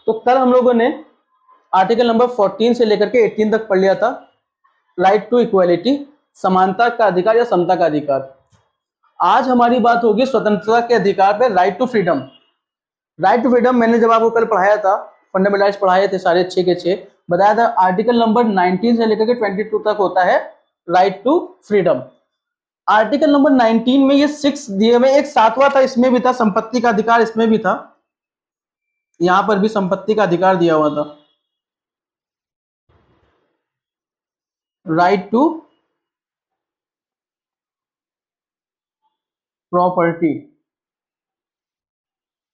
तो कल हम लोगों ने आर्टिकल नंबर 14 से लेकर के 18 तक पढ़ लिया था, राइट टू इक्वालिटी, समानता का अधिकार या समता का अधिकार। आज हमारी बात होगी स्वतंत्रता के अधिकार पे, right to freedom. Right to freedom मैंने जब आपको कल पढ़ाया था, फंडामेंटल्स पढ़ाए थे सारे 6 के 6, बताया था आर्टिकल नंबर 19 से लेकर के 22 तक होता है right to freedom. Article number 19 में ये 6 दिए हुए, एक 7वां था, इसमें भी था संपत्ति का अधिकार, इसमें भी था, यहां पर भी संपत्ति का अधिकार दिया हुआ था, राइट टू प्रॉपर्टी।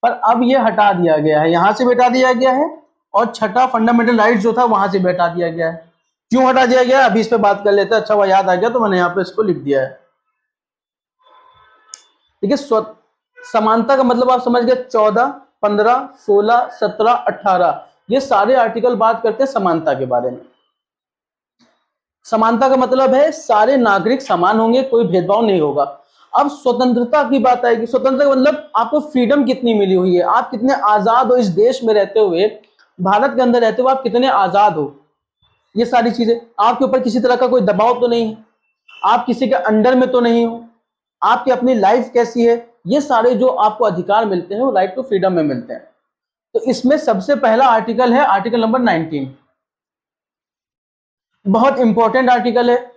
पर अब ये हटा दिया गया है, यहां से भी हटा दिया गया है, और छठा फंडामेंटल राइट जो था वहां से भी हटा दिया गया है। क्यों हटा दिया गया है अभी इस पे बात कर लेते हैं। अच्छा हुआ याद आ गया तो मैंने यहाँ पे इसको लिख दिया है। ठीक है, समानता का मतलब आप समझ गए, 14, 15, 16, 17, 18 ये सारे आर्टिकल बात करते हैं समानता के बारे में। समानता का मतलब है सारे नागरिक समान होंगे, कोई भेदभाव नहीं होगा। अब स्वतंत्रता की बात आएगी, स्वतंत्रता का मतलब आपको फ्रीडम कितनी मिली हुई है, आप कितने आजाद हो, इस देश में रहते हुए, भारत के अंदर रहते हुए आप कितने आजाद हो, ये सारी चीजें। आपके ऊपर किसी तरह का कोई दबाव तो नहीं है, आप किसी के अंडर में तो नहीं हो, आपकी अपनी लाइफ कैसी है, ये सारे जो आपको अधिकार मिलते हैं वो राइट टू फ्रीडम में मिलते हैं। तो इसमें सबसे पहला आर्टिकल है आर्टिकल नंबर 19, बहुत इंपॉर्टेंट आर्टिकल है।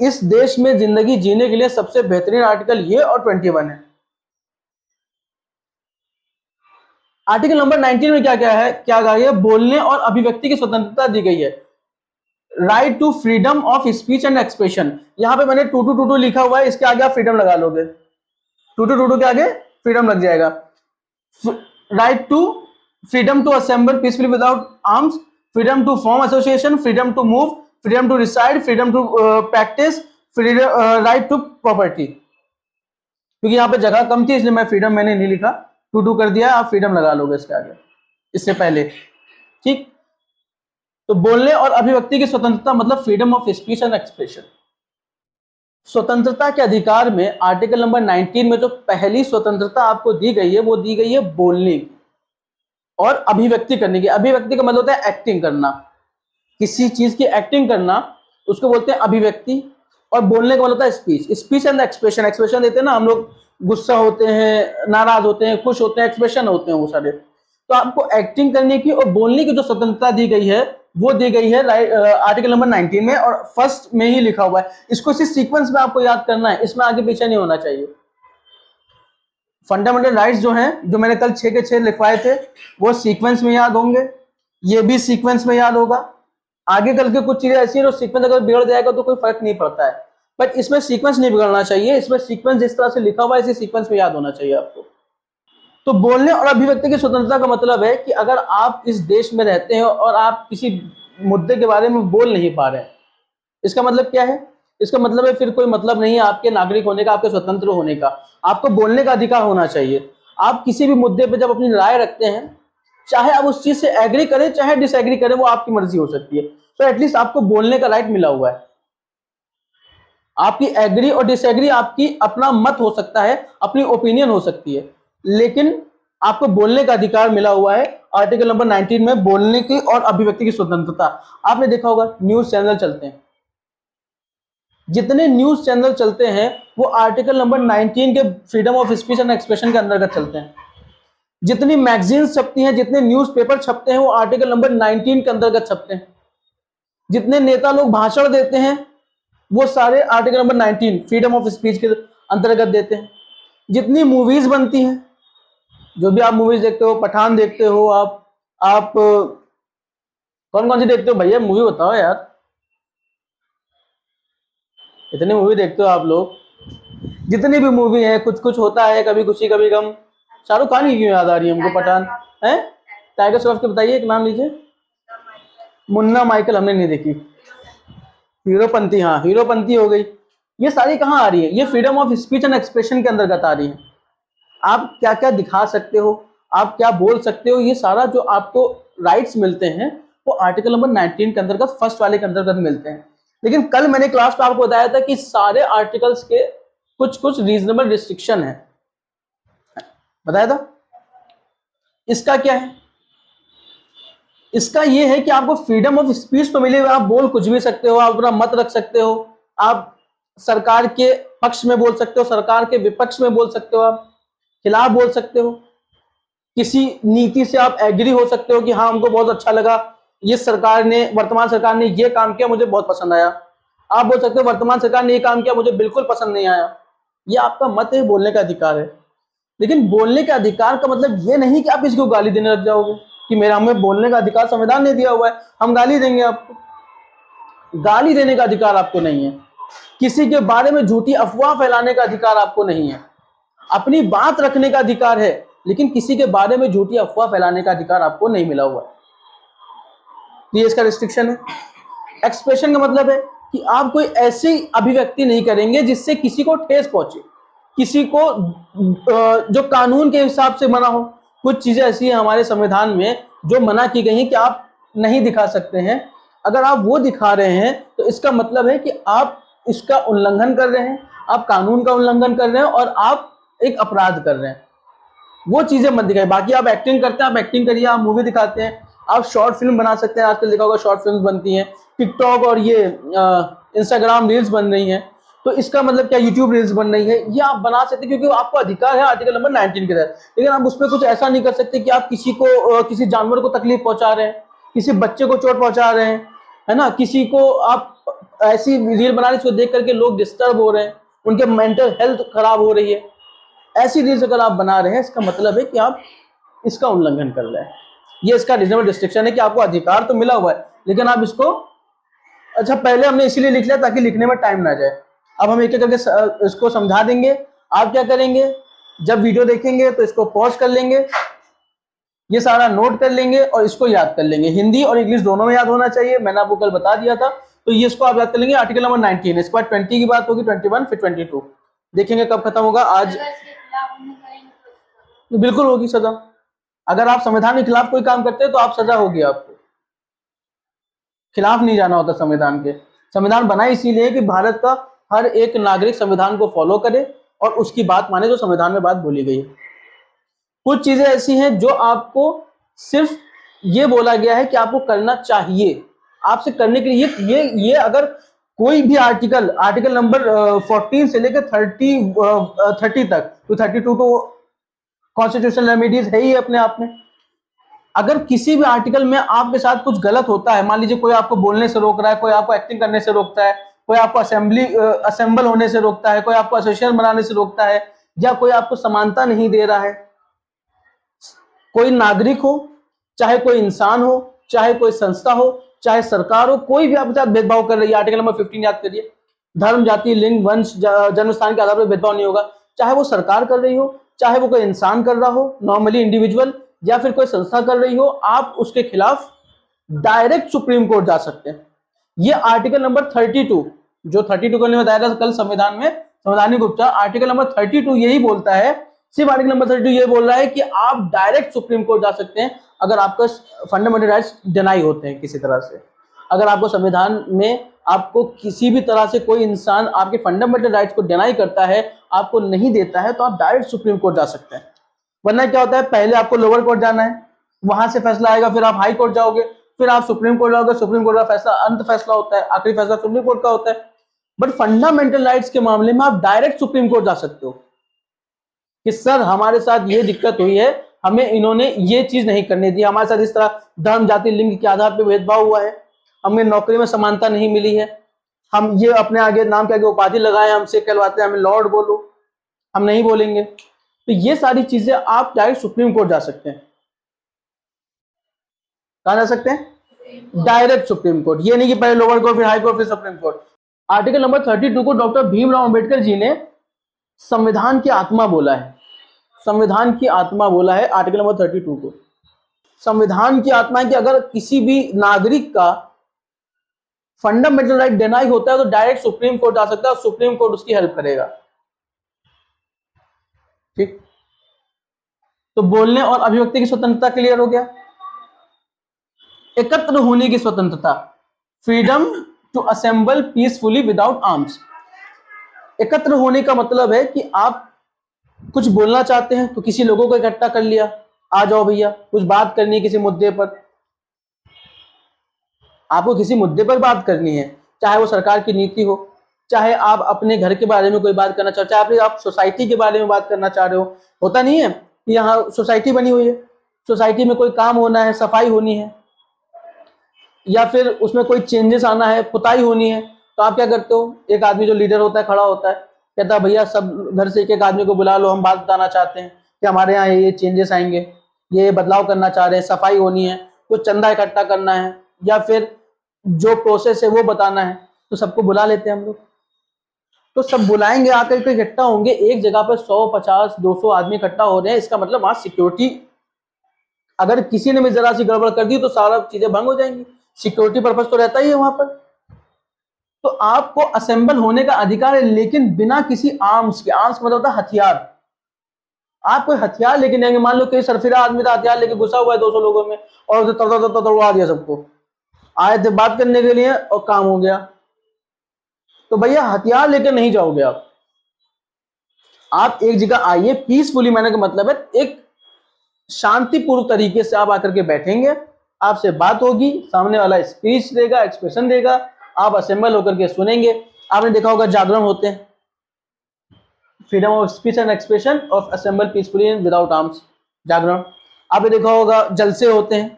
इस देश में जिंदगी जीने के लिए सबसे बेहतरीन आर्टिकल ये और 21 है। आर्टिकल नंबर 19 में क्या क्या है, क्या कहा गया, बोलने और अभिव्यक्ति की स्वतंत्रता दी गई है, right to freedom of speech and expression. यहां पे मैंने 222 लिखा हुआ है, इसके आगे आप फ्रीडम लगा लोगे, 222 के आगे फ्रीडम लग जाएगा। Right to freedom to assemble peacefully without arms, freedom to form association, freedom to move, freedom to reside, freedom to practise, right to property. क्योंकि यहाँ पे जगह कम थी इसलिए मैं फ्रीडम मैंने नहीं लिखा, 2 कर दिया, आप फ्रीडम लगा लोगे इसके आगे, इससे पहले। ठीक, तो बोलने और अभिव्यक्ति की स्वतंत्रता मतलब freedom of speech and expression. स्वतंत्रता के अधिकार में आर्टिकल नंबर 19 में जो पहली स्वतंत्रता आपको दी गई है वो दी गई है बोलने की और अभिव्यक्ति करने की। अभिव्यक्ति का मतलब होता है एक्टिंग करना, किसी चीज की एक्टिंग करना, उसको बोलते हैं अभिव्यक्ति। और बोलने का मतलब होता है speech, speech and expression. Expression देते हैं ना हम लोग, गुस्सा होते हैं, नाराज होते हैं, खुश होते हैं, एक्सप्रेशन होते हैं वो सारे। तो आपको एक्टिंग करने की और बोलने की जो स्वतंत्रता दी गई है वो दी गई है आर्टिकल नंबर 19 में, और फर्स्ट में ही लिखा हुआ है। इसको इसी सीक्वेंस में आपको याद करना है, इसमें आगे पीछे नहीं होना चाहिए। फंडामेंटल राइट्स जो हैं, जो मैंने कल 6 के 6 लिखवाए थे, वो सीक्वेंस में याद होंगे, ये भी सीक्वेंस में याद होगा। आगे कल के कुछ चीजें ऐसी हैं जो सीक्वेंस अगर बिगड़ जाएगा तो कोई फर्क नहीं पड़ता है, बट इसमें सीक्वेंस नहीं बिगड़ना चाहिए। इसमें सीक्वेंस जिस तरह से लिखा हुआ है इसी सीक्वेंस में याद होना चाहिए आपको। तो बोलने और अभिव्यक्ति की स्वतंत्रता का मतलब है कि अगर आप इस देश में रहते हैं और आप किसी मुद्दे के बारे में बोल नहीं पा रहे हैं, इसका मतलब क्या है, इसका मतलब है फिर कोई मतलब नहीं है आपके नागरिक होने का, आपके स्वतंत्र होने का। आपको बोलने का अधिकार होना चाहिए। आप किसी भी मुद्दे पर जब अपनी राय रखते हैं, चाहे आप उस चीज से एग्री करें चाहे डिसएग्री करें, वो आपकी मर्जी हो सकती है, तो एटलीस्ट आपको बोलने का राइट मिला हुआ है। आपकी एग्री और डिसएग्री आपकी अपना मत हो सकता है, अपनी ओपिनियन हो सकती है, लेकिन आपको बोलने का अधिकार मिला हुआ है आर्टिकल नंबर 19 में, बोलने की और अभिव्यक्ति की स्वतंत्रता। आपने देखा होगा न्यूज चैनल चलते हैं, जितने न्यूज चैनल चलते हैं वो आर्टिकल नंबर 19 के freedom of speech and expression के अंतर्गत चलते हैं। जितनी मैगजीन्स छपती हैं, जितने न्यूज़पेपर छपते हैं, वो आर्टिकल नंबर 19 के अंतर्गत छपते हैं। जितने नेता लोग भाषण देते हैं वो सारे article number 19 freedom of speech के अंतर्गत देते हैं। जितनी मूवीज बनती हैं, जो भी आप मूवीज देखते हो, पठान देखते हो, आप कौन कौन सी देखते हो भैया, मूवी बताओ यार, इतनी मूवी देखते हो आप लोग, जितनी भी मूवी है, कुछ कुछ होता है, कभी खुशी कभी गम, शाहरुख खान की क्यों याद आ रही है हमको, पठान है, टाइगर श्रॉफ के बताइए एक नाम लीजिए, मुन्ना माइकल हमने नहीं देखी, हीरोपंती, हाँ हीरोपंती हो गई। ये सारी कहाँ आ रही है, ये freedom of speech and expression के अंतर्गत आ रही है। आप क्या क्या दिखा सकते हो, आप क्या बोल सकते हो, ये सारा जो आपको राइट्स मिलते हैं वो आर्टिकल नंबर 19 के अंतर्गत, फर्स्ट वाले के अंतर्गत मिलते हैं। लेकिन कल मैंने क्लास में आपको बताया था कि सारे आर्टिकल्स के कुछ कुछ रीजनेबल रिस्ट्रिक्शन है, बताया था। इसका क्या है, इसका ये है कि आपको फ्रीडम ऑफ स्पीच तो मिली हुई, आप बोल कुछ भी सकते हो, आप अपना मत रख सकते हो, आप सरकार के पक्ष में बोल सकते हो, सरकार के विपक्ष में बोल सकते हो, आप खिलाफ बोल सकते हो, किसी नीति से आप एग्री हो सकते हो कि हाँ हमको बहुत अच्छा लगा, ये सरकार ने, वर्तमान सरकार ने ये काम किया, मुझे बहुत पसंद आया। आप बोल सकते हो वर्तमान सरकार ने ये काम किया, मुझे बिल्कुल पसंद नहीं आया। ये आपका मत है, बोलने का अधिकार है। लेकिन बोलने के अधिकार का मतलब ये नहीं कि आप किसी को गाली देने लग जाओगे कि मेरा, हमें बोलने का अधिकार संविधान ने दिया हुआ है, हम गाली देंगे आपको। गाली देने का अधिकार आपको नहीं है। किसी के बारे में झूठी अफवाह फैलाने का अधिकार आपको नहीं है। अपनी बात रखने का अधिकार है, लेकिन किसी के बारे में झूठी अफवाह फैलाने का अधिकार आपको नहीं मिला हुआ है। ये इसका रिस्ट्रिक्शन है। एक्सप्रेशन का मतलब है कि आप कोई ऐसी अभिव्यक्ति नहीं करेंगे जिससे किसी को ठेस पहुंचे, किसी को जो कानून के हिसाब से मना हो। कुछ चीजें ऐसी हैं हमारे संविधान में जो मना की गई हैं कि आप नहीं दिखा सकते हैं। अगर आप वो दिखा रहे हैं तो इसका मतलब है कि आप इसका उल्लंघन कर रहे हैं, आप कानून का उल्लंघन कर रहे हैं और आप एक अपराध कर रहे हैं। वो चीजें मत दिखाइए। बाकी आप एक्टिंग करते हैं, आप एक्टिंग करिए, आप मूवी दिखाते हैं, आप शॉर्ट फिल्म बना सकते हैं। आजकल देखा होगा शॉर्ट फिल्म बनती हैं, टिकटॉक और ये इंस्टाग्राम रील्स बन रही हैं। तो इसका मतलब क्या, यूट्यूब रील्स बन रही है, ये आप बना सकते हैं क्योंकि आपको अधिकार है आर्टिकल नंबर 19 के तहत। लेकिन आप उसमें कुछ ऐसा नहीं कर सकते कि आप किसी को, किसी जानवर को तकलीफ पहुंचा रहे हैं, किसी बच्चे को चोट पहुंचा रहे हैं, है ना, किसी को आप ऐसी रील बना रहे हैं जिसको देख करके लोग डिस्टर्ब हो रहे हैं, उनके मेंटल हेल्थ खराब हो रही है। ऐसी रील्स अगर आप बना रहे हैं, इसका मतलब है कि आप इसका उल्लंघन कर रहे हैं। ये इसका रीजनेबल रिस्ट्रिक्शन है कि आपको अधिकार तो मिला हुआ है, लेकिन आप इसको, अच्छा पहले हमने इसीलिए लिख लिया ताकि लिखने में टाइम ना जाए। अब हम एक एक करके इसको समझा देंगे। आप क्या करेंगे, जब वीडियो देखेंगे तो इसको पॉज कर लेंगे, ये सारा नोट कर लेंगे और इसको याद कर लेंगे। हिंदी और इंग्लिश दोनों में याद होना चाहिए, मैंने आपको कल बता दिया था। तो ये इसको आप याद कर लेंगे। आर्टिकल नंबर 19, इसके बाद 20 की बात होगी, 21, फिर 22 देखेंगे कब खत्म होगा। आज बिल्कुल होगी सजा। अगर आप संविधान के खिलाफ कोई काम करते हैं तो आप सजा होगी आपको। खिलाफ नहीं जाना होता संविधान के। संविधान बना इसीलिए कि भारत का हर एक नागरिक संविधान को फॉलो करे और उसकी बात माने जो संविधान में बात बोली गई है। कुछ चीजें ऐसी हैं जो आपको सिर्फ ये बोला गया है कि आपको करना चाहिए, आपसे करने के लिए ये अगर कोई भी आर्टिकल नंबर 14 से लेकर 30 तक, तो 32 तो कॉन्स्टिट्यूशनल रेमेडीज है ही अपने आप में। अगर किसी भी आर्टिकल में आपके साथ कुछ गलत होता है, मान लीजिए कोई आपको बोलने से रोक रहा है, कोई आपको एक्टिंग करने से रोकता है, कोई आपको असेंबल होने से रोकता है, कोई आपको एसोसिएशन बनाने से रोकता है, या कोई आपको समानता नहीं दे रहा है, कोई नागरिक हो, चाहे कोई इंसान हो, चाहे कोई संस्था हो, चाहे सरकार हो, कोई भी आपके साथ भेदभाव कर रही है, आर्टिकल नंबर 15 याद करिए। धर्म, जाति, लिंग, वंश, जन्म स्थान के आधार पर भेदभाव नहीं होगा। चाहे वो सरकार कर रही हो, चाहे वो कोई इंसान कर रहा हो, नॉर्मली इंडिविजुअल, या फिर कोई संस्था कर रही हो, आप उसके खिलाफ डायरेक्ट सुप्रीम कोर्ट जा सकते हैं। ये आर्टिकल नंबर 32, जो 32 को बताया था कल संविधान में, संवैधानिक उपचार, आर्टिकल नंबर 32 यही बोलता है, सिर्फ आर्टिकल नंबर 32 ये बोल रहा है कि आप डायरेक्ट सुप्रीम कोर्ट जा सकते हैं अगर आपका फंडामेंटल राइट्स डिनाई होते हैं किसी तरह से। अगर आपको संविधान में आपको किसी भी तरह से कोई इंसान आपके फंडामेंटल राइट्स को डिनाई करता है, आपको नहीं देता है, तो आप डायरेक्ट सुप्रीम कोर्ट जा सकते हैं। वरना क्या होता है, पहले आपको लोअर कोर्ट जाना है, वहां से फैसला आएगा, फिर आप हाई कोर्ट जाओगे, फिर आप सुप्रीम कोर्ट जाओगे, सुप्रीम कोर्ट का फैसला अंत फैसला होता है, आखिरी फैसला सुप्रीम कोर्ट का होता है। बट फंडामेंटल राइट्स के मामले में आप डायरेक्ट सुप्रीम कोर्ट जा सकते हो कि सर हमारे साथ ये दिक्कत हुई है, हमें इन्होंने ये चीज नहीं करने दी, हमारे साथ इस तरह धर्म, जाति, लिंग के आधार पर भेदभाव हुआ है, हमें नौकरी में समानता नहीं मिली है, हम ये अपने आगे नाम के आगे उपाधि लगाए, हमसे कहलवाते हैं हमें लॉर्ड बोलो, हम नहीं बोलेंगे। तो ये सारी चीजें आप डायरेक्ट सुप्रीम कोर्ट जा सकते हैं। कहां जा सकते हैं? Direct supreme court. ये नहीं कि पहले लोअर कोर्ट, फिर हाई कोर्ट, फिर सुप्रीम कोर्ट। आर्टिकल नंबर 32 को डॉक्टर भीमराव अंबेडकर जी ने संविधान की आत्मा बोला है। संविधान की आत्मा बोला है आर्टिकल नंबर 32 को। संविधान की आत्मा है कि अगर किसी भी नागरिक का फंडामेंटल राइट डिनाई होता है तो डायरेक्ट सुप्रीम कोर्ट जा सकता है और सुप्रीम कोर्ट उसकी हेल्प करेगा। ठीक, तो बोलने और अभिव्यक्ति की स्वतंत्रता क्लियर हो गया। एकत्र होने की स्वतंत्रता, freedom to assemble peacefully without arms. एकत्र होने का मतलब है कि आप कुछ बोलना चाहते हैं तो किसी लोगों को इकट्ठा कर लिया, आ जाओ भैया कुछ बात करनी है किसी मुद्दे पर, आपको किसी मुद्दे पर बात करनी है, चाहे वो सरकार की नीति हो, चाहे आप अपने घर के बारे में कोई बात करना चाहो, चाहे आप सोसाइटी के बारे में बात करना चाह रहे हो। होता नहीं है कि यहाँ सोसाइटी बनी हुई है, सोसाइटी में कोई काम होना है, सफाई होनी है, या फिर उसमें कोई चेंजेस आना है, पुताई होनी है, तो आप क्या करते हो? एक आदमी जो लीडर होता है खड़ा होता है, कहता है भैया सब घर से एक एक आदमी को बुला लो, हम बात बताना चाहते हैं कि हमारे यहाँ ये चेंजेस आएंगे, ये बदलाव करना चाह रहे हैं, सफाई होनी है, कुछ चंदा इकट्ठा करना है, या फिर जो प्रोसेस है वो बताना है। तो सबको बुला लेते हैं हम लोग। तो सब बुलाएंगे, आकर के इकट्ठा होंगे एक जगह पर, 100, 50, 200 आदमी इकट्ठा हो रहे हैं, इसका मतलब वहां सिक्योरिटी, अगर किसी ने भी जरा सी गड़बड़ कर दी तो सारा चीजें भंग हो जाएंगी। सिक्योरिटी पर्पज तो रहता ही है वहां पर। तो आपको असेंबल होने का अधिकार है, लेकिन बिना किसी आर्म्स के। आर्म्स का मतलब होता है हथियार। आप कोई हथियार लेके जाएंगे, मान लो कि सरफिरा आदमी था, हथियार लेके घुसा हुआ है 200 लोगों में, और उसे तड़वा दिया सबको। आए थे बात करने के लिए और काम हो गया। तो भैया हथियार लेकर नहीं जाओगे आप एक जगह आइए पीसफुली। मैंने का मतलब है एक शांतिपूर्व तरीके से आप आकर के बैठेंगे, आपसे बात होगी, सामने वाला स्पीच देगा, एक्सप्रेशन देगा, आप असेंबल होकर के सुनेंगे। आपने देखा होगा जागरण होते हैं, freedom of speech and expression of assemble peacefully without arms, जागरण। आपने देखा होगा जलसे होते हैं,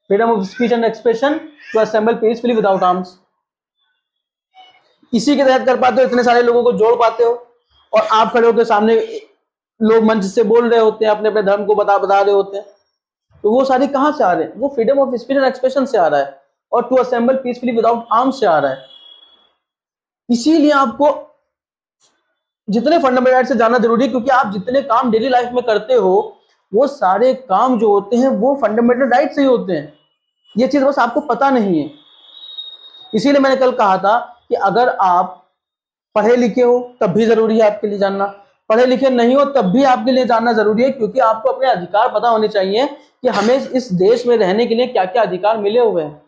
freedom of speech and expression to assemble peacefully without arms. इसी के तहत कर पाते हो, इतने सारे लोगों को जोड़ पाते हो। और आप खड़े होकर सामने लोग मंच से बोल रहे होते हैं, अपने अपने धर्म को बता रहे होते हैं। तो वो सारी कहां से आ रहे हैं? वो freedom of speech and expression से आ रहा है, और to assemble peacefully without arms से आ रहा है। इसीलिए आपको जितने फंडामेंटल राइट से जानना जरूरी है, क्योंकि आप जितने काम डेली लाइफ में करते हो वो सारे काम जो होते हैं वो फंडामेंटल राइट से ही होते हैं। ये चीज बस आपको पता नहीं है। इसीलिए मैंने कल कहा था कि अगर आप पढ़े लिखे हो तब भी जरूरी है आपके लिए जानना, पढ़े लिखे नहीं हो तब भी आपके लिए जानना जरूरी है, क्योंकि आपको अपने अधिकार पता होने चाहिए कि हमें इस देश में रहने के लिए क्या क्या अधिकार मिले हुए हैं।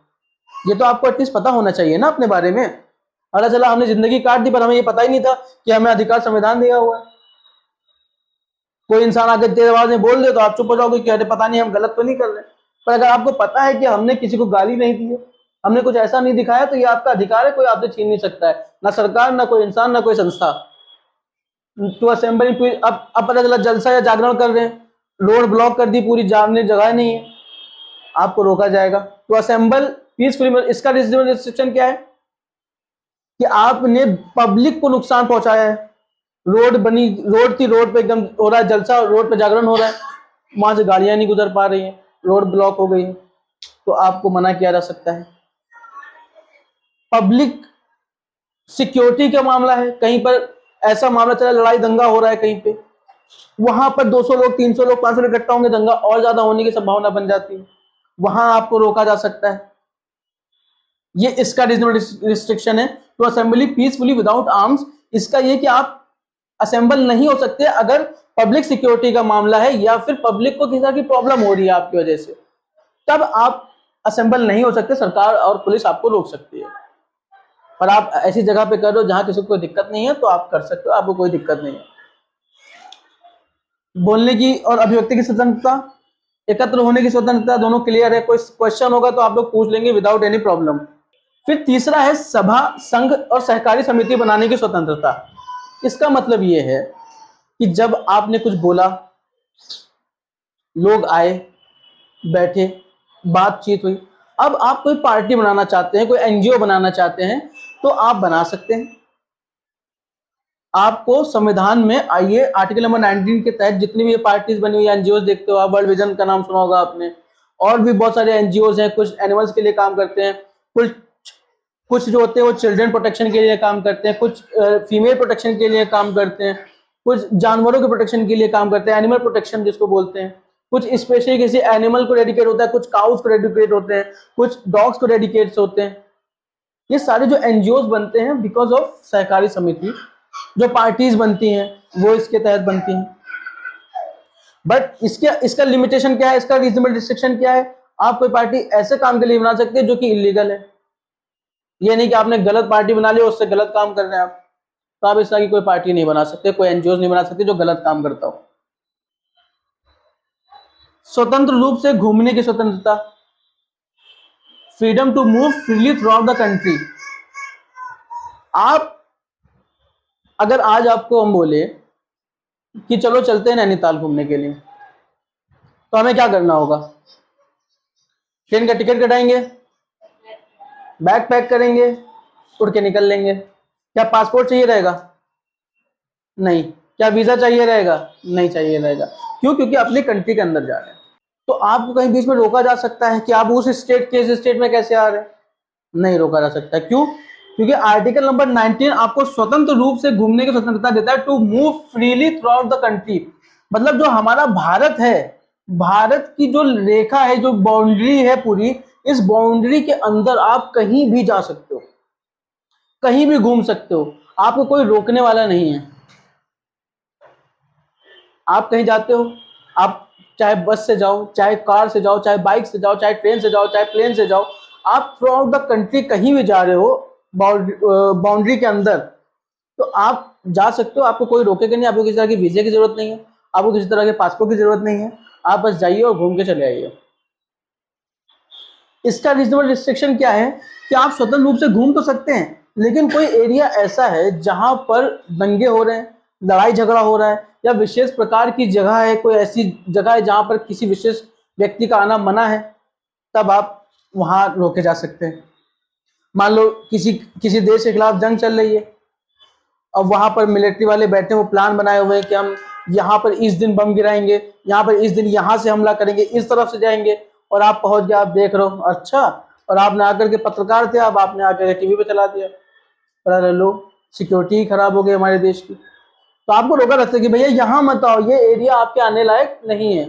ये तो आपको एटलीस्ट पता होना चाहिए ना अपने बारे में। अल्लाह चला हमने जिंदगी काट दी पर हमें ये पता ही नहीं था कि हमें अधिकार संविधान दिया हुआ है। कोई इंसान आकर तेज आवाज में बोल दे तो आप चुप हो जाओगे कि अरे पता नहीं हम गलत तो नहीं कर रहे। पर अगर आपको पता है कि हमने किसी को गाली नहीं दी है, हमने कुछ ऐसा नहीं दिखाया, तो ये आपका अधिकार है, कोई आपसे छीन नहीं सकता है, ना सरकार, ना कोई इंसान, ना कोई संस्था। टू असेंबली, अब पता चला जलसा या जागरण कर रहे हैं, रोड ब्लॉक कर दी पूरी, जाने जगह नहीं है, आपको रोका जाएगा। टू असेंबल पीसफुली, इसका रिस्ट्रिक्शन क्या है कि आपने पब्लिक को नुकसान पहुंचाया है। रोड थी, रोड पे एकदम हो रहा है जलसा, रोड पे जागरण हो रहा है, वहां से गाड़ियां नहीं गुजर पा रही हैं, रोड ब्लॉक हो गई है, तो आपको मना किया जा सकता है। पब्लिक सिक्योरिटी का मामला है, कहीं पर ऐसा मामला चला, लड़ाई दंगा हो रहा है कहीं पे, वहां पर 200 लोग, 300 लोग, 500 लोग इकट्ठा होंगे, दंगा और ज्यादा होने की संभावना बन जाती है, वहां आपको रोका जा सकता है। ये इसका रीजनल रिस्ट्रिक्शन है to assembly peacefully without arms. इसका ये कि आप असेंबल नहीं हो सकते अगर पब्लिक सिक्योरिटी का मामला है या फिर पब्लिक को किसी तरह की प्रॉब्लम हो रही है आपकी वजह से, तब आप असेंबल नहीं हो सकते, सरकार और पुलिस आपको रोक सकती है। पर आप ऐसी जगह पे कर रहे हो जहां किसी को कोई दिक्कत नहीं है तो आप कर सकते हो, आपको कोई दिक्कत नहीं है। बोलने की और अभिव्यक्ति की स्वतंत्रता, एकत्र होने की स्वतंत्रता, दोनों क्लियर है। कोई क्वेश्चन होगा तो आप लोग पूछ लेंगे विदाउट एनी प्रॉब्लम। फिर तीसरा है सभा, संघ और सहकारी समिति बनाने की स्वतंत्रता। इसका मतलब ये है कि जब आपने कुछ बोला, लोग आए, बैठे, बातचीत हुई, अब आप कोई पार्टी बनाना चाहते हैं, कोई एनजीओ बनाना चाहते हैं, तो आप बना सकते हैं। आपको संविधान में आइए आर्टिकल नंबर 19 के तहत जितनी भी पार्टीज बनी हुई एनजीओ देखते हो आप, वर्ल्ड विजन का नाम सुना होगा आपने, और भी बहुत सारे एनजीओ हैं, कुछ एनिमल्स के लिए काम करते हैं, कुछ जो होते हैं वो चिल्ड्रन प्रोटेक्शन के लिए काम करते हैं, कुछ फीमेल प्रोटेक्शन के लिए काम करते हैं, कुछ जानवरों के प्रोटेक्शन के लिए काम करते हैं, एनिमल प्रोटेक्शन जिसको बोलते हैं, कुछ स्पेशली किसी एनिमल को डेडिकेट होता है, कुछ काउस को डेडिकेट होते हैं, कुछ डॉग्स को डेडिकेट होते हैं। ये सारे जो एनजीओ बनते हैं बिकॉज ऑफ सहकारी समिति, जो पार्टीज बनती हैं वो इसके तहत बनती हैं। बट इसका लिमिटेशन क्या है, इसका रीजनेबल रिस्ट्रिक्शन क्या है? आप कोई पार्टी ऐसे काम के लिए बना सकते हैं जो कि इलीगल है। ये नहीं कि आपने गलत पार्टी बना ली, उससे गलत काम कर रहे हैं आप, तो आप इस तरह की कोई पार्टी नहीं बना सकते, कोई एनजीओ नहीं बना सकते जो गलत काम करता हो। स्वतंत्र रूप से घूमने की स्वतंत्रता, freedom to move freely throughout the country. आप अगर आज आपको हम बोले कि चलो चलते हैं नैनीताल घूमने के लिए, तो हमें क्या करना होगा? ट्रेन का टिकट कटाएंगे, बैग पैक करेंगे, उड़ के निकल लेंगे। क्या पासपोर्ट चाहिए रहेगा? नहीं। क्या वीजा चाहिए रहेगा? नहीं चाहिए रहेगा। क्यों? क्योंकि अपनी कंट्री के अंदर जा रहे हैं। तो आपको कहीं बीच में रोका जा सकता है कि आप उस स्टेट के इस स्टेट में कैसे आ रहे हैं? नहीं रोका जा सकता। क्यों? क्योंकि आर्टिकल नंबर 19 आपको स्वतंत्र रूप से घूमने की स्वतंत्रता देता है, to move freely throughout the country. मतलब जो हमारा भारत है, भारत की जो रेखा है, जो बाउंड्री है पूरी, इस बाउंड्री के अंदर आप कहीं भी जा सकते हो, कहीं भी घूम सकते हो, आपको कोई रोकने वाला नहीं है। आप कहीं जाते हो, आप चाहे बस से जाओ, चाहे कार से जाओ, चाहे बाइक से जाओ, चाहे ट्रेन से जाओ, चाहे प्लेन से जाओ, आप थ्रू आउट द कंट्री कहीं भी जा रहे हो बाउंड्री के अंदर, तो आप जा सकते हो, आपको कोई रोकेगा नहीं। आपको किसी तरह की वीजे की जरूरत नहीं है, आपको किसी तरह के पासपोर्ट की जरूरत नहीं है। आप बस जाइए और घूम के चले आइए। इसका रीजनेबल रिस्ट्रिक्शन क्या है कि आप स्वतंत्र रूप से घूम तो सकते हैं, लेकिन कोई एरिया ऐसा है जहां पर दंगे हो रहे हैं, लड़ाई झगड़ा हो रहा है, या विशेष प्रकार की जगह है, कोई ऐसी जगह है जहां पर किसी विशेष व्यक्ति का आना मना है, तब आप वहां रोके जा सकते हैं। मान लो किसी किसी देश के खिलाफ जंग चल रही है, अब वहां पर मिलिट्री वाले बैठे, वो प्लान बनाए हुए हैं कि हम यहाँ पर इस दिन बम गिराएंगे, यहाँ पर इस दिन यहाँ से हमला करेंगे, इस तरफ से जाएंगे, और आप पहुंच गए, आप देख रहे हो, अच्छा, और आपने आकर के पत्रकार थे, अब आपने आकर के टीवी पे चला दिया, पर अरे लो, सिक्योरिटी खराब हो गई हमारे देश की। तो आपको रोका रहता है कि भैया यहाँ मत आओ, ये एरिया आपके आने लायक नहीं है।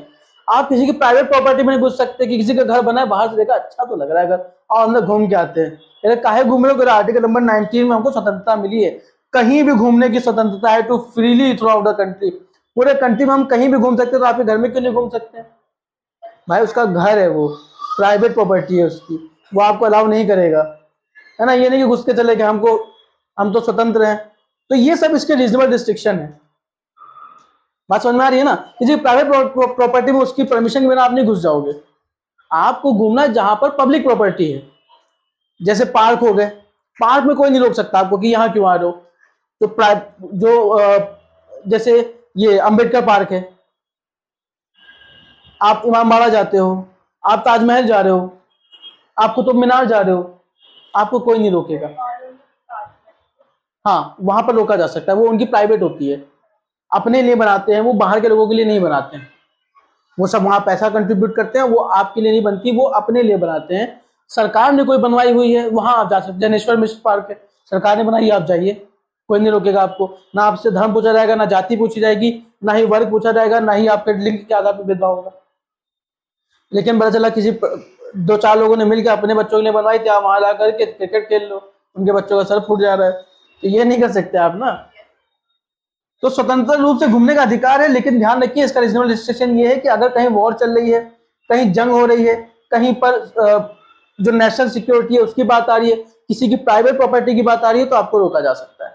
आप किसी की प्राइवेट प्रॉपर्टी में नहीं घुस सकते कि किसी का घर बना है, बाहर से देखा अच्छा तो लग रहा है घर, और अंदर घूम के आते हैं। अरे काहे घूम रहे हो? आर्टिकल नंबर 19 में हमको स्वतंत्रता मिली है, कहीं भी घूमने की स्वतंत्रता है, to freely throughout the country. पूरे कंट्री में हम कहीं भी घूम सकते हैं, तो आपके घर में क्यों नहीं घूम सकते हैं? भाई उसका घर है, वो प्राइवेट प्रॉपर्टी है उसकी, वो आपको अलाउ नहीं करेगा, है ना। ये नहीं कि घुस के चले गए, हम तो स्वतंत्र हैं। तो ये सब इसके रीजनेबल रिस्ट्रिक्शन है। बात समझ में आ रही है ना? किसी प्राइवेट प्रॉपर्टी में उसकी परमिशन के बिना आप नहीं घुस जाओगे। आपको घूमना है जहां पर पब्लिक प्रॉपर्टी है, जैसे पार्क हो गए, पार्क में कोई नहीं रोक सकता आपको कि यहाँ क्यों आ रहे हो। जैसे ये अंबेडकर पार्क है, आप इमामबाड़ा जाते हो, आप ताजमहल जा रहे हो, आप कुतुब मीनार जा रहे हो, आपको कोई नहीं रोकेगा। हाँ, वहां पर रोका जा सकता है, वो उनकी प्राइवेट होती है, अपने लिए बनाते हैं, वो बाहर के लोगों के लिए नहीं बनाते हैं। वो सब वहां पैसा कंट्रीब्यूट करते हैं, वो आपके लिए नहीं बनती, वो अपने लिए बनाते हैं। सरकार ने कोई बनवाई हुई है, वहां आप जा सकते। जैनेश्वर मिश्र पार्क है, सरकार ने बनाई है, आप जाइए, कोई नहीं रोकेगा आपको। ना आपसे धर्म पूछा जाएगा, ना जाति पूछी जाएगी, ना ही वर्ग पूछा जाएगा, ना ही आपके लिंग के आधार पर भेदभाव होगा। लेकिन पता चला किसी 2-4 लोगों ने मिलकर अपने बच्चों के लिए बनवाई थी, आप वहां जाकर के क्रिकेट खेल लो, उनके बच्चों का सर फूट जा रहा है, तो ये नहीं कर सकते आप ना। तो स्वतंत्र रूप से घूमने का अधिकार है, लेकिन ध्यान रखिए इसका रीजनेबल रिस्ट्रिक्शन ये है कि अगर कहीं वॉर चल रही है, कहीं जंग हो रही है, कहीं पर जो नेशनल सिक्योरिटी है उसकी बात आ रही है, किसी की प्राइवेट प्रॉपर्टी की बात आ रही है, तो आपको रोका जा सकता है।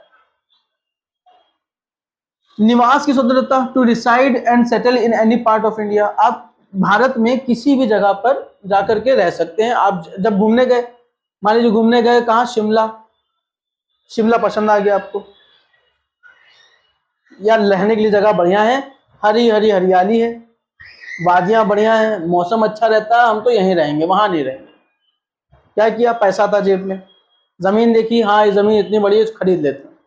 निवास की स्वतंत्रता, to reside and settle in any part of India. आप भारत में किसी भी जगह पर जाकर के रह सकते हैं। आप जब घूमने गए, मान लीजिए घूमने गए कहाँ, शिमला पसंद आ गया आपको, यार रहने के लिए जगह बढ़िया है, हरी हरी हरियाली है, वादियां बढ़िया है, मौसम अच्छा रहता है, हम तो यहीं रहेंगे, वहां नहीं रहेंगे। क्या किया? पैसा था जेब में, जमीन देखी, हाँ ये जमीन इतनी बड़ी है, खरीद लेते हैं,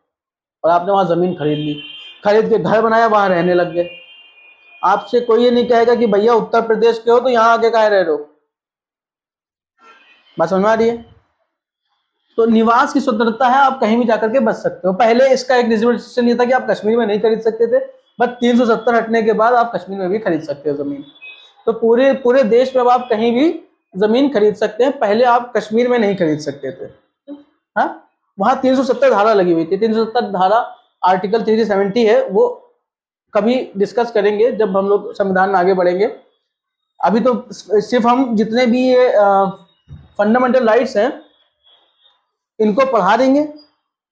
और आपने वहां जमीन खरीद ली, खरीद के घर बनाया, वहां रहने लग गए। आपसे कोई ये नहीं कहेगा कि भैया उत्तर प्रदेश के हो तो यहाँ आके काहे रह रहे हो। बात समझ में आ रही है? तो निवास की स्वतंत्रता है, आप कहीं भी जाकर के बच सकते हो। पहले इसका एक रिजर्वेशन ये था कि आप कश्मीर में नहीं खरीद सकते थे, बट 370 हटने के बाद आप कश्मीर में भी खरीद सकते हो जमीन। तो पूरे पूरे देश में अब आप कहीं भी जमीन खरीद सकते हैं, पहले आप कश्मीर में नहीं खरीद सकते थे। हाँ, वहां 370 धारा लगी हुई थी। 370 धारा आर्टिकल 370 है, वो कभी डिस्कस करेंगे जब हम लोग संविधान में आगे बढ़ेंगे। अभी तो सिर्फ हम जितने भी ये फंडामेंटल राइट्स हैं इनको पढ़ा देंगे,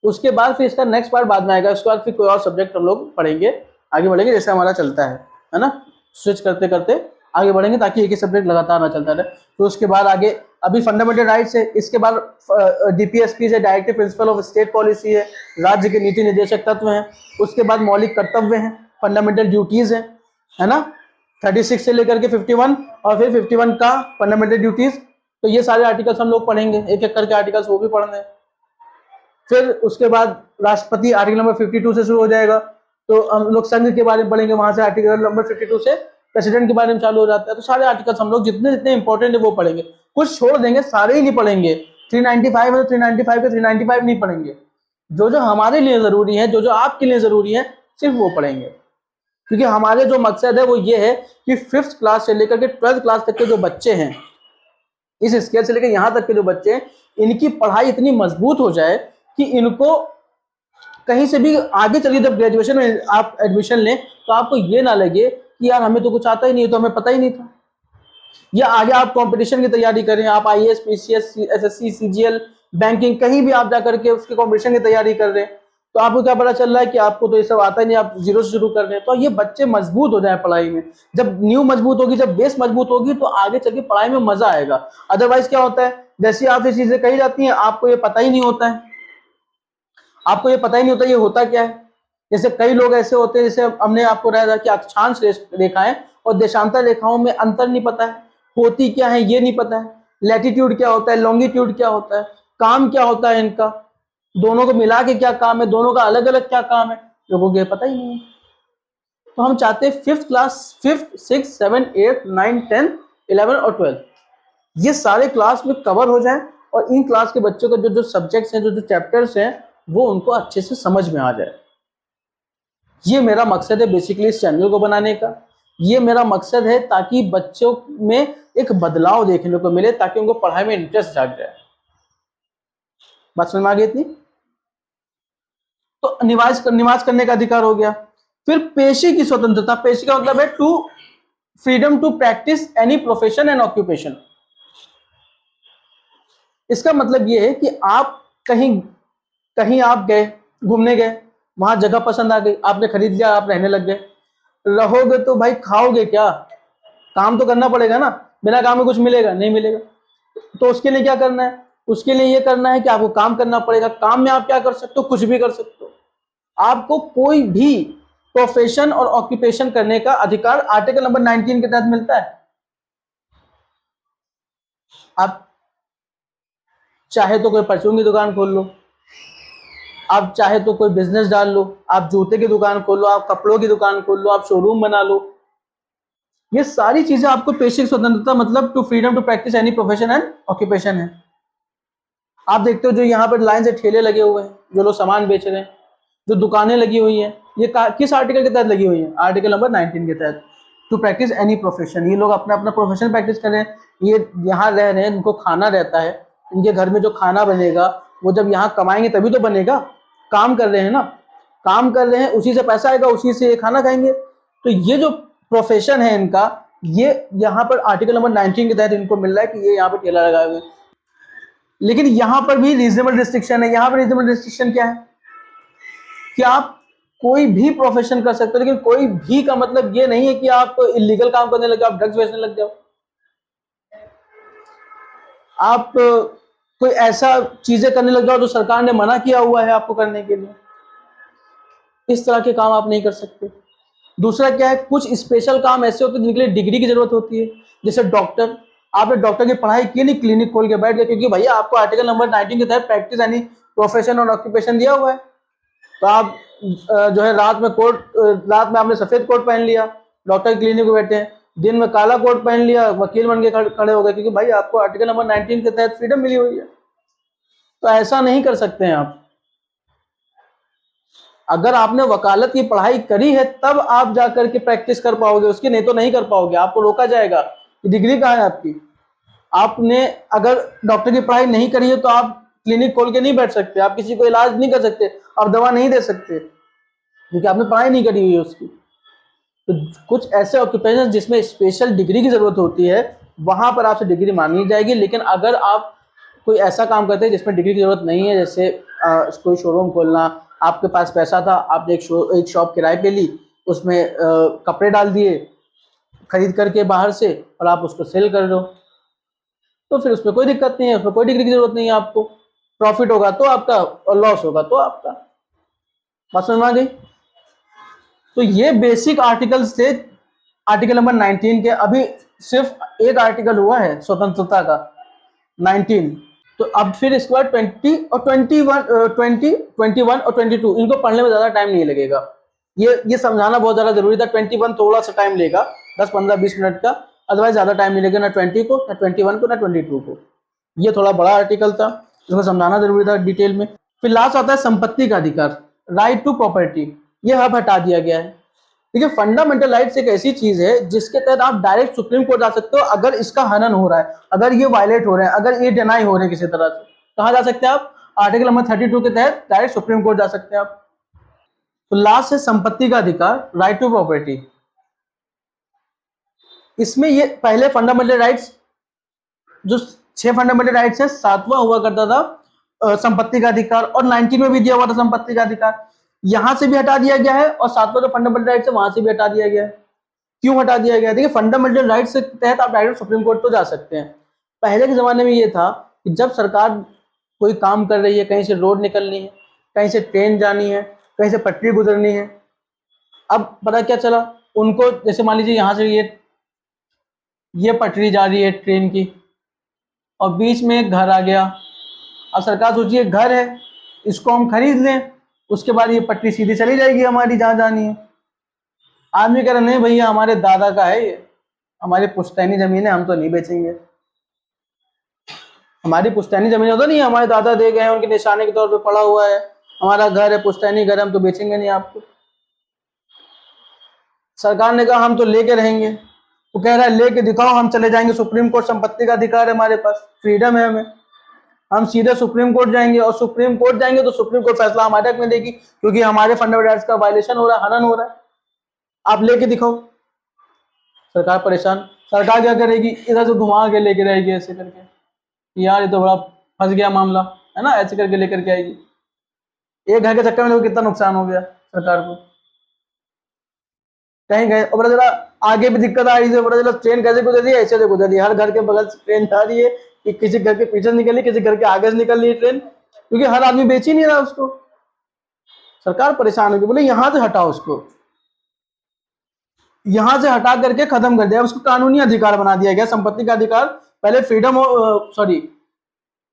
उसके बाद फिर इसका नेक्स्ट पार्ट बाद में आएगा। उसके बाद फिर कोई और सब्जेक्ट हम लोग पढ़ेंगे, आगे बढ़ेंगे, जैसे हमारा चलता है ना, स्विच करते करते आगे बढ़ेंगे, ताकि एक ही सब्जेक्ट लगातार ना चलता रहे। तो उसके बाद आगे अभी फंडामेंटल राइट्स है, इसके बाद डीपीएसपी है, directive principle of state policy है, राज्य के नीति निर्देशक तत्व हैं, उसके बाद मौलिक कर्तव्य हैं, फंडामेंटल ड्यूटीज है ना, 36 से लेकर के 51, और फिर 51 का फंडामेंटल ड्यूटीज। तो ये सारे आर्टिकल्स हम लोग पढ़ेंगे, एक एक करके आर्टिकल्स वो भी पढ़ने। फिर उसके बाद राष्ट्रपति आर्टिकल नंबर 52 से शुरू हो जाएगा, तो हम लोग संघ के बारे में पढ़ेंगे, वहां से आर्टिकल नंबर 52 से प्रेसिडेंट के बारे में चालू हो जाता है। तो सारे आर्टिकल्स हम लोग जितने जितने इंपॉर्टेंट है वो पढ़ेंगे, कुछ छोड़ देंगे, सारे ही नहीं पढ़ेंगे। 395 है तो 395 के 395 नहीं पढ़ेंगे, जो जो हमारे लिए जरूरी है, जो जो आपके लिए जरूरी है, सिर्फ वो पढ़ेंगे। क्योंकि हमारे जो मकसद है वो ये है कि 5th क्लास से लेकर के 12th क्लास तक के जो बच्चे हैं, इस स्केल से लेकर यहाँ तक के जो बच्चे हैं, इनकी पढ़ाई इतनी मजबूत हो जाए कि इनको कहीं से भी आगे चलिए जब ग्रेजुएशन में आप एडमिशन लें तो आपको ये ना लगे कि यार हमें तो कुछ आता ही नहीं, तो हमें पता ही नहीं था। या आगे आप कंपटीशन की तैयारी करें, आप IAS, PCS, SSC, CGL, banking, कहीं भी आप जाकर के उसके कंपटीशन की तैयारी कर रहे हैं, तो आपको क्या पता चल रहा है कि आपको तो ये सब आता ही नहीं, आप जीरो से शुरू कर रहे हैं। तो ये बच्चे मजबूत हो जाए पढ़ाई में, जब नींव मजबूत होगी, जब बेस मजबूत होगी, तो आगे चल के पढ़ाई में मजा आएगा। अदरवाइज क्या होता है, जैसी आप ये चीजें कही जाती हैं, आपको ये पता ही नहीं होता है, आपको ये पता ही नहीं होता ये होता क्या है। जैसे कई लोग ऐसे होते हैं, जैसे हमने आपको बताया था कि अक्षांश रेखाएं और देशांतर रेखाओं में अंतर नहीं पता है, होती क्या है ये नहीं पता है, लैटिट्यूड क्या होता है, लॉन्गिट्यूड क्या होता है, काम क्या होता है इनका, दोनों को मिला के क्या काम है, दोनों का अलग अलग क्या काम है, लोगों को ये पता ही नहीं है। तो हम चाहते हैं 5th class, 5th, 6th, 7th, 8th, 9th, 10th, 11th और 12th ये सारे क्लास में कवर हो जाए, और इन क्लास के बच्चों के जो जो सब्जेक्ट्स हैं, जो जो चैप्टर्स हैं, वो उनको अच्छे से समझ में आ जाए। ये मेरा मकसद है बेसिकली इस चैनल को बनाने का। ये मेरा मकसद है ताकि बच्चों में एक बदलाव देखने को मिले, ताकि उनको पढ़ाई में इंटरेस्ट जाग जाए। बात समझ में आ गई इतनी? तो निवास करने का अधिकार हो गया। फिर पेशे की स्वतंत्रता, पेशे का मतलब है to freedom to practise any profession and occupation. इसका मतलब ये है कि आप कहीं आप गए, घूमने गए, वहां जगह पसंद आ गई, आपने खरीद लिया, आप रहने लग गए। रहोगे तो भाई खाओगे क्या, काम तो करना पड़ेगा ना, बिना काम में कुछ मिलेगा नहीं मिलेगा। तो उसके लिए क्या करना है, उसके लिए ये करना है कि आपको काम करना पड़ेगा। काम में आप क्या कर सकते हो, कुछ भी कर सकते हो। आपको कोई भी प्रोफेशन और ऑक्यूपेशन करने का अधिकार आर्टिकल नंबर 19 के तहत मिलता है। आप चाहे तो कोई परचून की दुकान खोल लो, आप चाहे तो कोई बिजनेस डाल लो, आप जूते की दुकान खोल लो, आप कपड़ों की दुकान खोल लो, आप शोरूम बना लो। ये सारी चीजें आपको पेशे की स्वतंत्रता, मतलब to freedom to practise any profession and occupation है। आप देखते हो जो यहाँ पर लाइन से ठेले लगे हुए हैं, जो लोग सामान बेच रहे हैं, जो दुकानें लगी हुई हैं, ये किस आर्टिकल के तहत लगी हुई हैं, आर्टिकल नंबर 19 के तहत, टू प्रैक्टिस एनी प्रोफेशन। ये लोग अपना अपना प्रोफेशन प्रैक्टिस कर रहे हैं, ये यहाँ रह रहे हैं, इनको खाना रहता है, इनके घर में जो खाना बनेगा वो जब यहाँ कमाएंगे तभी तो बनेगा। काम कर रहे हैं ना, काम कर रहे हैं, उसी से पैसा आएगा, उसी से ये खाना खाएंगे। तो ये जो प्रोफेशन है इनका, ये यहाँ पर आर्टिकल नंबर 19 के तहत इनको मिल रहा है कि ये यहाँ पर ठेला लगाए हुए। लेकिन यहाँ पर भी रीजनेबल रिस्ट्रिक्शन है। यहाँ पर रीजनेबल रिस्ट्रिक्शन क्या है कि आप कोई भी प्रोफेशन कर सकते हो, लेकिन कोई भी का मतलब ये नहीं है कि आप इलीगल काम करने लग जाओ, आप ड्रग्स बेचने लग जाओ, आप कोई ऐसा चीजें करने लग जाओ जो सरकार ने मना किया हुआ है आपको करने के लिए। इस तरह के काम आप नहीं कर सकते। दूसरा क्या है, कुछ स्पेशल काम ऐसे होते हैं जिनके लिए डिग्री की जरूरत होती है, जैसे डॉक्टर। आपने डॉक्टर की पढ़ाई की नहीं, क्लिनिक खोल के बैठ गए, क्योंकि भैया आपको आर्टिकल नंबर 19 के तहत प्रैक्टिस यानी प्रोफेशन और ऑक्यूपेशन दिया हुआ है। तो आप जो है रात में आपने सफेद कोट पहन लिया, डॉक्टर की क्लिनिक में बैठे हैं, दिन में काला कोट पहन लिया, वकील बन के खड़े हो गए, क्योंकि भाई आपको आर्टिकल नंबर 19 के तहत फ्रीडम मिली हुई है। तो ऐसा नहीं कर सकते हैं आप। अगर आपने वकालत की पढ़ाई करी है तब आप जाकर के प्रैक्टिस कर पाओगे, उसकी नहीं तो नहीं कर पाओगे, आपको रोका जाएगा। डिग्री कहाँ है आपकी? आपने अगर डॉक्टर की पढ़ाई नहीं करी है तो आप क्लिनिक खोल के नहीं बैठ सकते, आप किसी को इलाज नहीं कर सकते, आप दवा नहीं दे सकते, क्योंकि आपने पढ़ाई नहीं करी हुई है उसकी। तो कुछ ऐसे ऑक्यूपेशन जिसमें स्पेशल डिग्री की जरूरत होती है, वहां पर आपसे डिग्री मांगी जाएगी। लेकिन अगर आप कोई ऐसा काम करते हैं जिसमें डिग्री की जरूरत नहीं है, जैसे कोई शोरूम खोलना, आपके पास पैसा था, आपने एक शॉप किराए पे ली, उसमें कपड़े डाल दिए खरीद करके बाहर से, और आप उसको सेल कर रहे हो, तो फिर उसमें कोई दिक्कत नहीं है, उसमें कोई डिग्री की जरूरत नहीं है आपको। प्रॉफिट होगा तो आपका और लॉस होगा तो आपका। बात समझ में आ गई? तो ये बेसिक आर्टिकल्स थे आर्टिकल नंबर 19 के। अभी सिर्फ एक आर्टिकल हुआ है स्वतंत्रता का, 19। तो अब फिर इसके बाद 20 और 21 और 22 इनको पढ़ने में ज्यादा टाइम नहीं लगेगा। ये समझाना बहुत ज्यादा जरूरी था। 21 थोड़ा सा टाइम लेगा, 10-15-20 मिनट का, अदरवाइज ज्यादा टाइम नहीं लेगा, ना 20 को, ना 21 को, ना 22 को। ये थोड़ा बड़ा आर्टिकल था, इसको समझाना जरूरी था डिटेल में। फिर लास्ट आता है संपत्ति का अधिकार, राइट टू प्रॉपर्टी। ये अब हटा दिया गया है। देखिए, फंडामेंटल राइट्स एक ऐसी चीज है जिसके तहत आप डायरेक्ट सुप्रीम कोर्ट जा सकते हो अगर इसका हनन हो रहा है, अगर ये वायलेट हो रहे हैं, अगर ये डिनाई हो रहे हैं किसी तरह से। कहाँ जा सकते हैं आप? आर्टिकल नंबर 32 के तहत डायरेक्ट सुप्रीम कोर्ट जा सकते हैं आप। तो लास्ट है संपत्ति का अधिकार, राइट टू प्रॉपर्टी। इसमें ये पहले फंडामेंटल राइट्स जो 6 फंडामेंटल राइट्स है, 7वां हुआ करता था संपत्ति का अधिकार, और 19 में भी दिया हुआ था संपत्ति का अधिकार। यहां से भी हटा दिया गया है और 7वां जो फंडामेंटल राइट्स है वहां से भी हटा दिया गया है। क्यों हटा दिया गया है? देखिए, फंडामेंटल राइट्स के तहत आप डायरेक्ट सुप्रीम कोर्ट तो जा सकते हैं। पहले के जमाने में ये था कि जब सरकार कोई काम कर रही है, कहीं से रोड निकलनी है, कहीं से ट्रेन जानी है, कहीं से पटरी गुजरनी है, अब पता क्या चला उनको, जैसे मान लीजिए यहाँ से ये पटरी जा रही है ट्रेन की और बीच में एक घर आ गया। अब सरकार सोचिए घर है, इसको हम खरीद लें, उसके बाद ये पटरी सीधी चली जाएगी हमारी जहां जानी है। आदमी कह रहा नहीं भैया, हमारे दादा का है ये, हमारी पुश्तैनी जमीन है, हम तो नहीं बेचेंगे। हमारी पुश्तैनी जमीन होता नहीं, हमारे दादा दे गए हैं, उनके निशाने के तौर पे पड़ा हुआ है, हमारा घर है, पुश्तैनी घर, हम तो बेचेंगे नहीं आपको। सरकार ने कहा हम तो लेके रहेंगे। वो कह रहा है लेके दिखाओ, हम चले जाएंगे सुप्रीम कोर्ट, संपत्ति का अधिकार है हमारे पास, फ्रीडम है हमें, हम सीधे सुप्रीम कोर्ट जाएंगे, और सुप्रीम कोर्ट जाएंगे तो सुप्रीम कोर्ट फैसला हमारे हक में देगी, क्योंकि हमारे फंडामेंटल राइट्स का वायलेशन हो रहा है, हनन हो रहा है। आप लेके दिखाओ। सरकार परेशान। सरकार क्या करेगी? इधर से घुमा के लेके रहेगी ऐसे करके, यार ये तो बड़ा फंस गया मामला है ना, ऐसे करके लेकर के आएगी। एक घर के चक्कर में कितना नुकसान हो गया सरकार को। कहीं गए और जरा आगे भी दिक्कत आ रही है, बड़ा जरा ट्रेन कैसे गुजर रही है, ऐसे से गुजर रही है, हर घर के बगल से ट्रेन जा रही है, कि किसी घर के पीछे से निकल रही, किसी घर के आगे से निकल रही है ट्रेन, क्योंकि हर आदमी बेच ही नहीं रहा उसको। सरकार परेशान होगी, बोले यहां से हटाओ उसको, यहां से हटा करके खत्म कर दिया, उसको कानूनी अधिकार बना दिया गया। संपत्ति का अधिकार पहले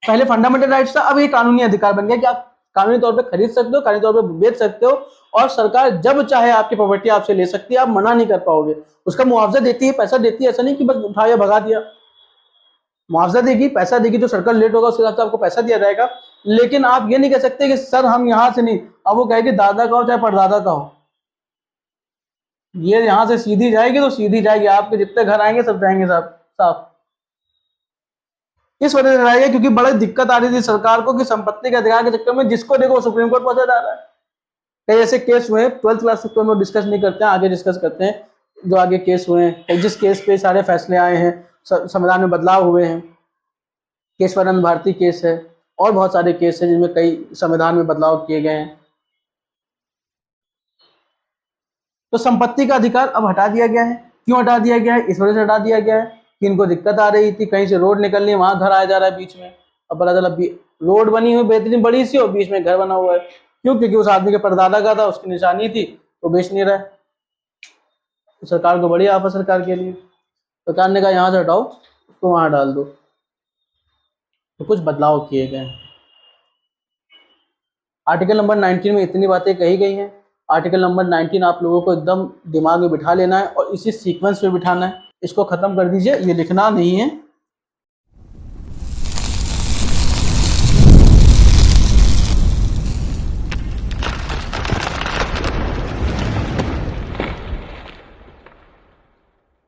पहले फंडामेंटल राइट्स था, अब ये कानूनी अधिकार बन गया कि आप कानूनी तौर पे खरीद सकते हो, कानूनी तौर पे बेच सकते हो, और सरकार जब चाहे आपकी प्रॉपर्टी आपसे ले सकती है, आप मना नहीं कर पाओगे। उसका मुआवजा देती है, पैसा देती है, ऐसा नहीं कि बस उठाया भगा दिया। मुआवजा देगी, पैसा देगी, जो सर्कल लेट होगा उसके हिसाब से आपको पैसा दिया जाएगा। लेकिन आप ये नहीं कह सकते कि सर हम यहां से नहीं, अब वो कहेगी दादा का हो चाहे परदादा का हो, ये यहां से सीधी जाएगी तो सीधी जाएगी, आपके जितने घर आएंगे सब जाएंगे साहब साफ। इस वजह से रहेगा क्योंकि बड़ी दिक्कत आ रही थी सरकार को कि संपत्ति के अधिकार के चक्कर में जिसको देखो सुप्रीम कोर्ट पहुंचा जा रहा है। कई ऐसे केस हुए, 12th क्लास तक तो हम डिस्कस नहीं करते हैं, आगे डिस्कस करते हैं जो आगे केस हुए हैं, जिस केस पे सारे फैसले आए हैं, संविधान में बदलाव हुए हैं। केशवानंद भारती केस है और बहुत सारे केस हैं जिनमें कई संविधान में बदलाव किए गए हैं। तो संपत्ति का अधिकार अब हटा दिया गया है। क्यों हटा दिया गया है? इस वजह से हटा दिया गया है कि इनको दिक्कत आ रही थी, कहीं से रोड निकलनी है, वहां घर आया जा रहा है बीच में। अब पता चला रोड बनी हुई बेहतरीन बड़ी सी और बीच में घर बना हुआ है। क्यों? क्योंकि उस आदमी के परदादा का था, उसकी निशानी थी, तो बेच नहीं रहा है। तो सरकार को बड़ी आफत सरकार के लिए। सरकार ने कहा यहाँ से हटाओ, उसको वहां डाल दो। तो कुछ बदलाव किए गए। आर्टिकल नंबर 19 में इतनी बातें कही गई हैं। आर्टिकल नंबर 19 आप लोगों को एकदम दिमाग में बिठा लेना है और इसी सीक्वेंस में बिठाना है। इसको खत्म कर दीजिए, ये लिखना नहीं है।